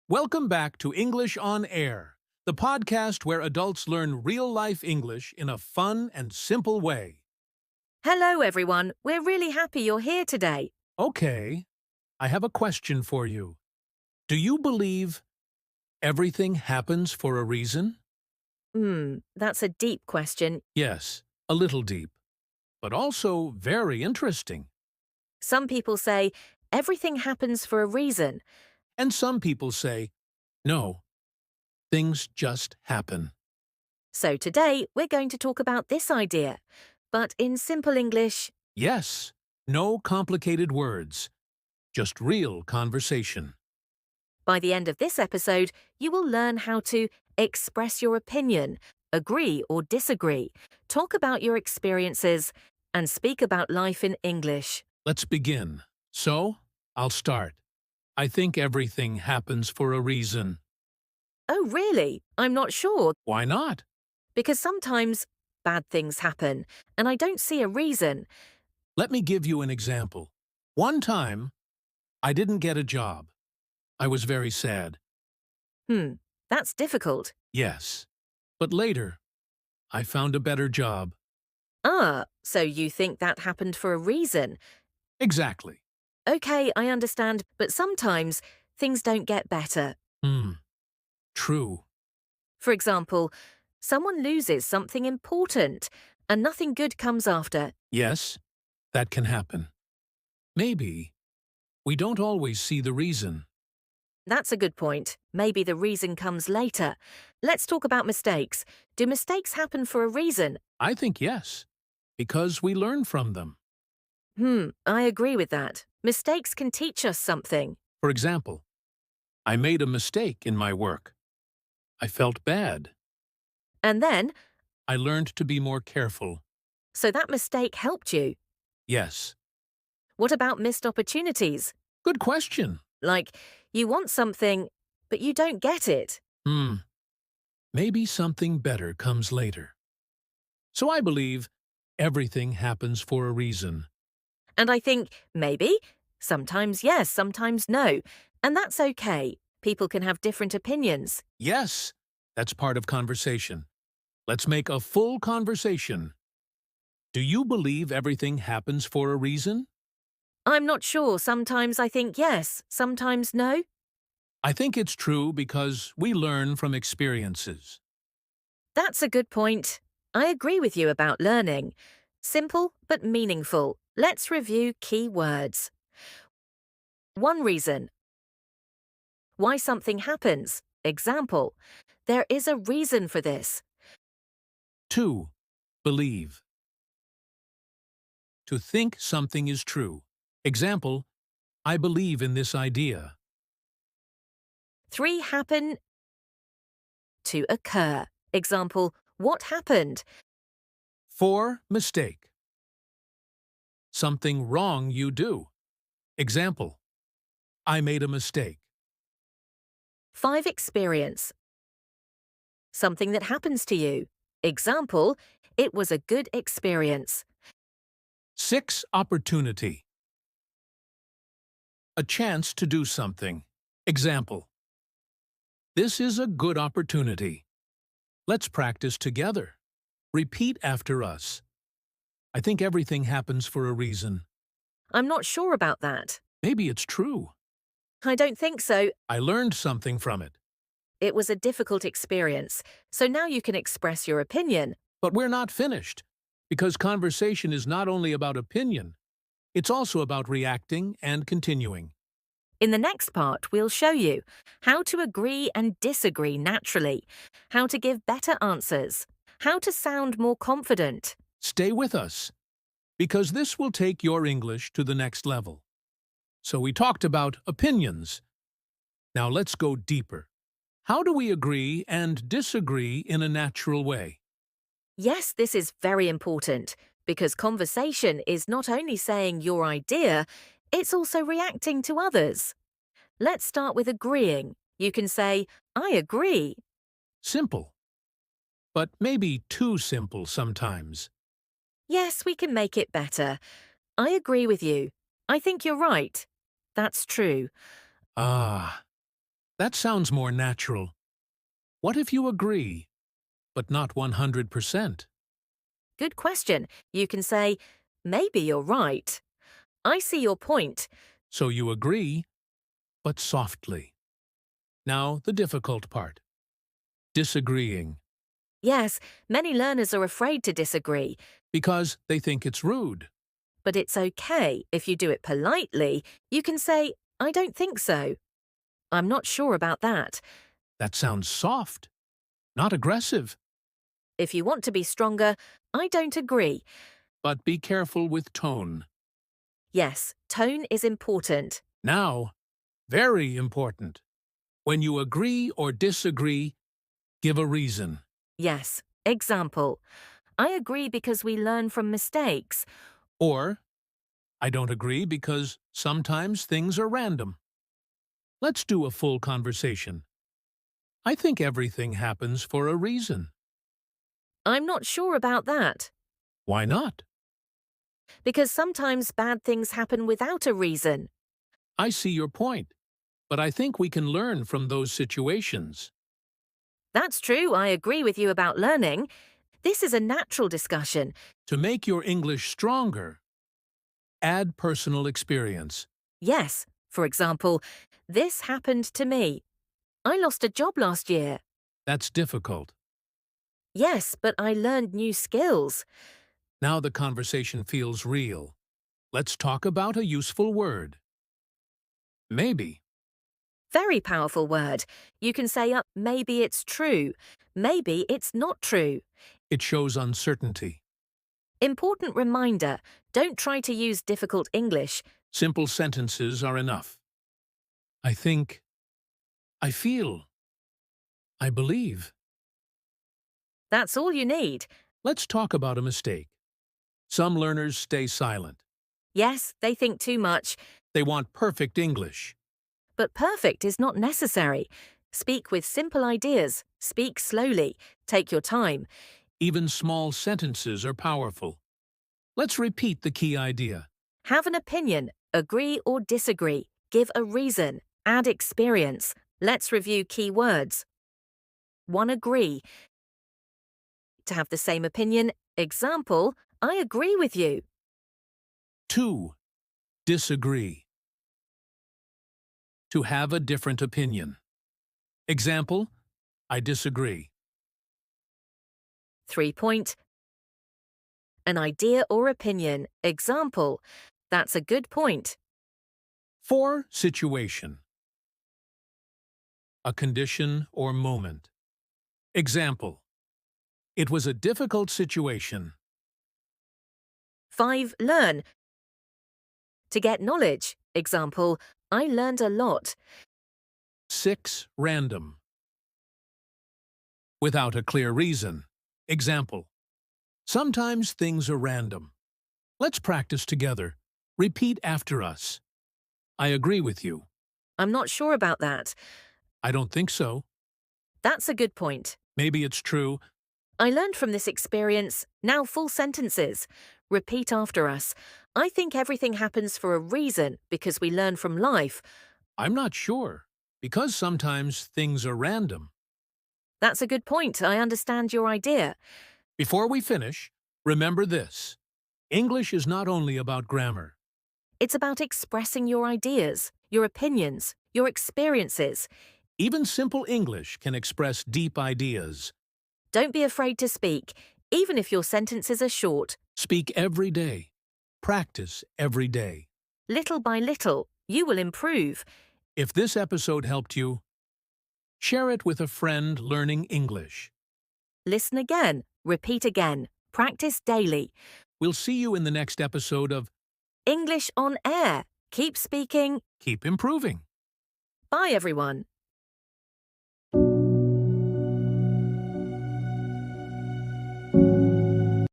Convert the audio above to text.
Welcome back to English on Air, the podcast where adults learn real-life English in a fun and simple way. Hello, everyone. We're really happy you're here today. Okay, I have a question for you. Do you believe everything happens for a reason? That's a deep question. Yes, a little deep, but also very interesting. Some people say everything happens for a reason. And some people say, no, things just happen. So today, we're going to talk about this idea. But in simple English, Yes, no complicated words, just real conversation. by the end of this episode, you will learn how to express your opinion, agree or disagree, talk about your experiences, and speak about life in English. Let's begin. So, I'll start. I think everything happens for a reason. Oh, really? I'm not sure. Why not? Because sometimes bad things happen, and I don't see a reason. Let me give you an example. One time, I didn't get a job. I was very sad. That's difficult. Yes. But later, I found a better job. So you think that happened for a reason. Exactly. Okay, I understand, but sometimes things don't get better. True. For example, someone loses something important and nothing good comes after. Yes, that can happen. Maybe we don't always see the reason. That's a good point. Maybe the reason comes later. Let's talk about mistakes. Do mistakes happen for a reason? I think yes, because we learn from them. I agree with that. Mistakes can teach us something. For example, I made a mistake in my work. I felt bad. And then, I learned to be more careful. so that mistake helped you. Yes. What about missed opportunities? Good question. Like, you want something, but you don't get it. Maybe something better comes later. So I believe everything happens for a reason. And I think, maybe, sometimes yes, sometimes no. And that's okay. People can have different opinions. Yes, that's part of conversation. Let's make a full conversation. Do you believe everything happens for a reason? I'm not sure. Sometimes I think yes, sometimes no. I think it's true because we learn from experiences. That's a good point. I agree with you about learning. Simple but meaningful. Let's review key words. One reason. Why something happens. Example. There is a reason for this. 2. Believe. To think something is true. Example, I believe in this idea. 3. Happen. To occur. Example. What happened? 4. Mistake. Something wrong you do. Example, I made a mistake. 5. Experience. Something that happens to you. Example, it was a good experience. 6. Opportunity. A chance to do something. Example, this is a good opportunity. Let's practice together. Repeat after us. I think everything happens for a reason. I'm not sure about that. Maybe it's true. I don't think so. I learned something from it. It was a difficult experience, so now you can express your opinion. But we're not finished, because conversation is not only about opinion, it's also about reacting and continuing. In the next part, we'll show you how to agree and disagree naturally, how to give better answers, how to sound more confident. Stay with us, because this will take your English to the next level. So we talked about opinions. Now let's go deeper. How do we agree and disagree in a natural way? Yes, this is very important, because conversation is not only saying your idea, it's also reacting to others. Let's start with agreeing. You can say, I agree. Simple. But maybe too simple sometimes. Yes, we can make it better. I agree with you. I think you're right. That's true. Ah, that sounds more natural. What if you agree, but not 100%? Good question. You can say, maybe you're right. I see your point. So you agree, but softly. Now, the difficult part. Disagreeing, Yes, many learners are afraid to disagree, because they think it's rude. but it's okay if you do it politely. You can say, I don't think so. I'm not sure about that. That sounds soft, not aggressive. If you want to be stronger, I don't agree. But be careful with tone. Yes, tone is important. Now, very important. When you agree or disagree, give a reason. Yes. Example, I agree because we learn from mistakes. Or, I don't agree because sometimes things are random. Let's do a full conversation. I think everything happens for a reason. I'm not sure about that. Why not? Because sometimes bad things happen without a reason. I see your point, but I think we can learn from those situations. That's true, I agree with you about learning. This is a natural discussion. To make your English stronger, add personal experience. Yes, for example, this happened to me. I lost a job last year. That's difficult. Yes, but I learned new skills. Now the conversation feels real. Let's talk about a useful word. Maybe. Very powerful word. You can say, maybe it's true. Maybe it's not true. It shows uncertainty. Important reminder, don't try to use difficult English. Simple sentences are enough. I think. I feel. I believe. That's all you need. Let's talk about a mistake. Some learners stay silent. Yes, they think too much, They want perfect English. but perfect is not necessary. Speak with simple ideas. Speak slowly. Take your time. Even small sentences are powerful. Let's repeat the key idea. Have an opinion. Agree or disagree. Give a reason. Add experience. Let's review key words. 1. Agree. To have the same opinion. Example, I agree with you. 2. Disagree. To have a different opinion. Example, I disagree. 3. An idea or opinion. Example, that's a good point. 4. Situation. A condition or moment. Example, it was a difficult situation. 5. Learn. To get knowledge. Example, I learned a lot. 6. Random. Without a clear reason. Example, sometimes things are random. Let's practice together. Repeat after us. I agree with you. I'm not sure about that. I don't think so. That's a good point. Maybe it's true. I learned from this experience. Now full sentences. Repeat after us. I think everything happens for a reason because we learn from life. I'm not sure, because sometimes things are random. That's a good point. I understand your idea. Before we finish, remember this. English is not only about grammar. It's about expressing your ideas, your opinions, your experiences. Even simple English can express deep ideas. Don't be afraid to speak, even if your sentences are short. Speak every day. Practice every day. Little by little, you will improve. If this episode helped you, share it with a friend learning English. Listen again, repeat again, practice daily. We'll see you in the next episode of English on Air. Keep speaking. Keep Improving. Bye, everyone.